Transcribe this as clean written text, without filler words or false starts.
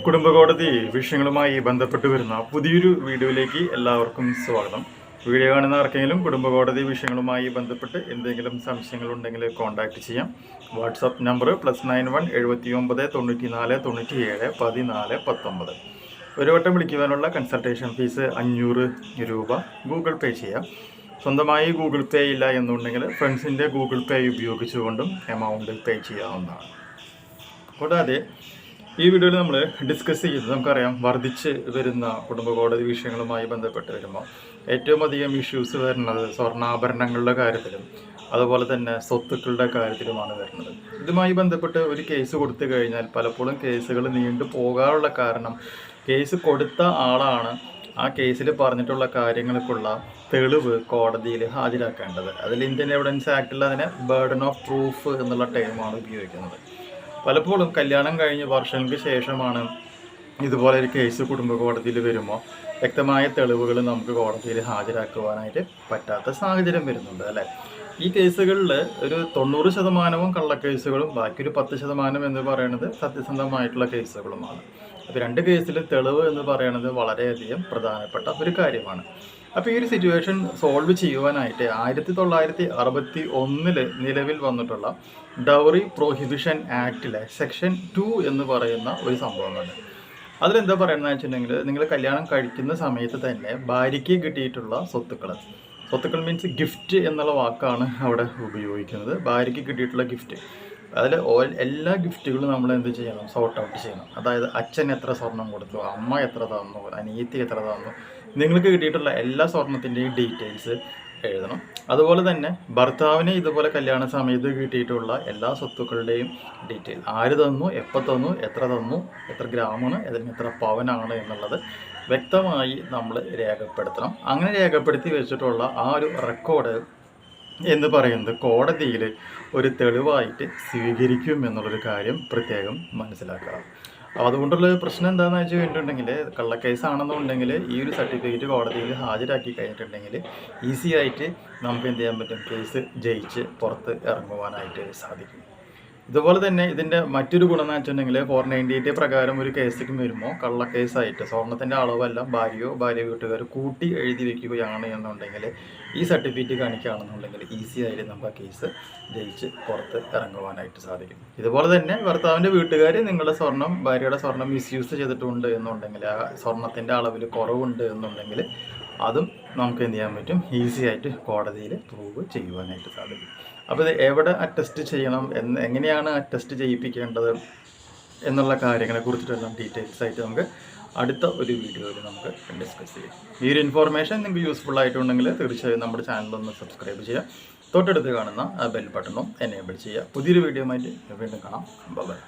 കുടുംബകോടതി വിഷയങ്ങളുമായി ബന്ധപ്പെട്ട് വരുന്ന പുതിയൊരു വീഡിയോയിലേക്ക് എല്ലാവർക്കും സ്വാഗതം. വീഡിയോ കാണുന്ന ആർക്കെങ്കിലും കുടുംബകോടതി വിഷയങ്ങളുമായി ബന്ധപ്പെട്ട് എന്തെങ്കിലും സംശയങ്ങളുണ്ടെങ്കിൽ കോൺടാക്റ്റ് ചെയ്യാം. WhatsApp number +91 79 94 97 14 19. ഒരു വട്ടം വിളിക്കുവാനുള്ള കൺസൾട്ടേഷൻ ഫീസ് 500 രൂപ ഗൂഗിൾ പേ ചെയ്യാം. സ്വന്തമായി ഗൂഗിൾ പേ ഇല്ല എന്നുണ്ടെങ്കിൽ ഫ്രണ്ട്സിൻ്റെ ഗൂഗിൾ പേ ഉപയോഗിച്ചുകൊണ്ടും എമൗണ്ട് പേ ചെയ്യാവുന്നതാണ്. കൂടാതെ ഈ വീഡിയോയിൽ നമ്മൾ ഡിസ്കസ് ചെയ്യുന്നത് നമുക്കറിയാം, വർദ്ധിച്ച് വരുന്ന കുടുംബകോടതി വിഷയങ്ങളുമായി ബന്ധപ്പെട്ട് വരുമ്പോൾ ഏറ്റവും അധികം ഇഷ്യൂസ് വരുന്നത് സ്വർണ്ണാഭരണങ്ങളുടെ കാര്യത്തിലും അതുപോലെ തന്നെ സ്വത്തുക്കളുടെ കാര്യത്തിലുമാണ് വരുന്നത്. ഇതുമായി ബന്ധപ്പെട്ട് ഒരു കേസ് കൊടുത്തു കഴിഞ്ഞാൽ പലപ്പോഴും കേസുകൾ നീണ്ടു പോകാനുള്ള കാരണം കേസ് കൊടുത്ത ആളാണ് ആ കേസിൽ പറഞ്ഞിട്ടുള്ള കാര്യങ്ങൾക്കുള്ള തെളിവ് കോടതിയിൽ ഹാജരാക്കേണ്ടത്. അതിൽ ഇന്ത്യൻ എവിഡൻസ് ആക്ടിൽ അതിനെ ബർഡൻ ഓഫ് പ്രൂഫ് എന്നുള്ള ടേമാണ് ഉപയോഗിക്കുന്നത്. പലപ്പോഴും കല്യാണം കഴിഞ്ഞ് വർഷങ്ങൾക്ക് ശേഷമാണ് ഇതുപോലെ ഒരു കേസ് കുടുംബ കോടതിയിൽ വരുമ്പോൾ വ്യക്തമായ തെളിവുകൾ നമുക്ക് കോടതിയിൽ ഹാജരാക്കുവാനായിട്ട് പറ്റാത്ത സാഹചര്യം വരുന്നുണ്ട് അല്ലേ. ഈ കേസുകളിൽ ഒരു 90% കള്ളക്കേസുകളും ബാക്കി ഒരു 10% എന്ന് പറയുന്നത് സത്യസന്ധമായിട്ടുള്ള കേസുകളുമാണ്. അപ്പോൾ 2 കേസിൽ തെളിവ് എന്ന് പറയുന്നത് വളരെയധികം പ്രധാനപ്പെട്ട ഒരു കാര്യമാണ്. അപ്പോൾ ഈ ഒരു സിറ്റുവേഷൻ സോൾവ് ചെയ്യുവാനായിട്ട് 1961 നിലവിൽ വന്നിട്ടുള്ള ഡൗറി പ്രൊഹിബിഷൻ ആക്ടിലെ സെക്ഷൻ 2 എന്ന് പറയുന്ന ഒരു സംഭവമാണ്. അതിലെന്താ പറയുന്നത് വെച്ചിട്ടുണ്ടെങ്കിൽ, നിങ്ങൾ കല്യാണം കഴിക്കുന്ന സമയത്ത് തന്നെ ഭാര്യയ്ക്ക് കിട്ടിയിട്ടുള്ള സ്വത്തുക്കൾ മീൻസ് ഗിഫ്റ്റ് എന്നുള്ള വാക്കാണ് അവിടെ ഉപയോഗിക്കുന്നത്. ഭാര്യയ്ക്ക് കിട്ടിയിട്ടുള്ള ഗിഫ്റ്റ്, അതിൽ എല്ലാ ഗിഫ്റ്റുകളും നമ്മൾ എന്ത് ചെയ്യണം, സോർട്ട് ഔട്ട് ചെയ്യണം. അതായത് അച്ഛൻ എത്ര സ്വർണം കൊടുത്തു, അമ്മ എത്ര തന്നു, അനിയത്തി എത്ര തന്നു, നിങ്ങൾക്ക് കിട്ടിയിട്ടുള്ള എല്ലാ സ്വർണത്തിൻ്റെയും ഡീറ്റെയിൽസ് എഴുതണം. അതുപോലെ തന്നെ ഭർത്താവിന് ഇതുപോലെ കല്യാണ സമയത്ത് കിട്ടിയിട്ടുള്ള എല്ലാ സ്വത്തുക്കളുടെയും ഡീറ്റെയിൽ, ആര് തന്നു, എപ്പോൾ തന്നു, എത്ര ഗ്രാമാണ്, അതിന് എത്ര പവനാണ് എന്നുള്ളത് വ്യക്തമായി നമ്മൾ രേഖപ്പെടുത്തണം. അങ്ങനെ രേഖപ്പെടുത്തി വെച്ചിട്ടുള്ള ആ ഒരു റെക്കോർഡ് എന്ന് പറയുന്നത് കോടതിയിൽ ഒരു തെളിവായിട്ട് സ്വീകരിക്കും എന്നുള്ളൊരു കാര്യം പ്രത്യേകം മനസ്സിലാക്കുക. അതുകൊണ്ടുള്ള പ്രശ്നം എന്താണെന്ന് വെച്ച് കഴിഞ്ഞിട്ടുണ്ടെങ്കിൽ, കള്ളക്കേസാണെന്നുണ്ടെങ്കിൽ ഈ ഒരു സർട്ടിഫിക്കറ്റ് കോടതിയിൽ ഹാജരാക്കി കഴിഞ്ഞിട്ടുണ്ടെങ്കിൽ ഈസി ആയിട്ട് നമുക്ക് എന്ത് ചെയ്യാൻ പറ്റും, കേസ് ജയിച്ച് പുറത്ത് ഇറങ്ങുവാനായിട്ട് സാധിക്കും. ഇതുപോലെ തന്നെ ഇതിൻ്റെ മറ്റൊരു ഗുണം എന്ന് വെച്ചിട്ടുണ്ടെങ്കിൽ, 498 പ്രകാരം ഒരു കേസിലേക്ക് വരുമ്പോൾ കള്ളക്കേസായിട്ട് സ്വർണത്തിൻ്റെ അളവല്ല ഭാര്യ വീട്ടുകാർ കൂട്ടി എഴുതി വെക്കുകയാണ് എന്നുണ്ടെങ്കിൽ ഈ സർട്ടിഫിക്കറ്റ് കാണിക്കുകയാണെന്നുണ്ടെങ്കിൽ ഈസി ആയിട്ട് നമുക്ക് ആ കേസ് ജയിച്ച് പുറത്ത് ഇറങ്ങുവാനായിട്ട് സാധിക്കും. ഇതുപോലെ തന്നെ ഭർത്താവിൻ്റെ വീട്ടുകാർ നിങ്ങളുടെ ഭാര്യയുടെ സ്വർണം മിസ്യൂസ് ചെയ്തിട്ടുണ്ട് എന്നുണ്ടെങ്കിൽ, ആ സ്വർണത്തിൻ്റെ അളവിൽ കുറവുണ്ട് എന്നുണ്ടെങ്കിൽ അതും നമുക്ക് എന്ത് ചെയ്യാൻ പറ്റും, ഈസി ആയിട്ട് കോടതിയിൽ പ്രൂവ് ചെയ്യുവാനായിട്ട് സാധിക്കും. അപ്പോൾ ഇത് എവിടെ അറ്റസ്റ്റ് ചെയ്യണം, എങ്ങനെയാണ് അറ്റസ്റ്റ് ചെയ്യിപ്പിക്കേണ്ടത് എന്നുള്ള കാര്യങ്ങളെ കുറിച്ചിട്ടെല്ലാം ഡീറ്റെയിൽസ് ആയിട്ട് നമുക്ക് അടുത്ത ഒരു വീഡിയോയിൽ നമുക്ക് ഡിസ്കസ് ചെയ്യാം. ഈ ഒരു ഇൻഫോർമേഷൻ നിങ്ങൾക്ക് യൂസ്ഫുൾ ആയിട്ടുണ്ടെങ്കിൽ തീർച്ചയായും നമ്മുടെ ചാനലൊന്ന് സബ്സ്ക്രൈബ് ചെയ്യുക. തൊട്ടടുത്ത് കാണുന്ന ആ ബെൽ ബട്ടണും എനേബിൾ ചെയ്യുക. പുതിയൊരു വീഡിയോ ആയിട്ട് വീണ്ടും കാണാം. ബൈ.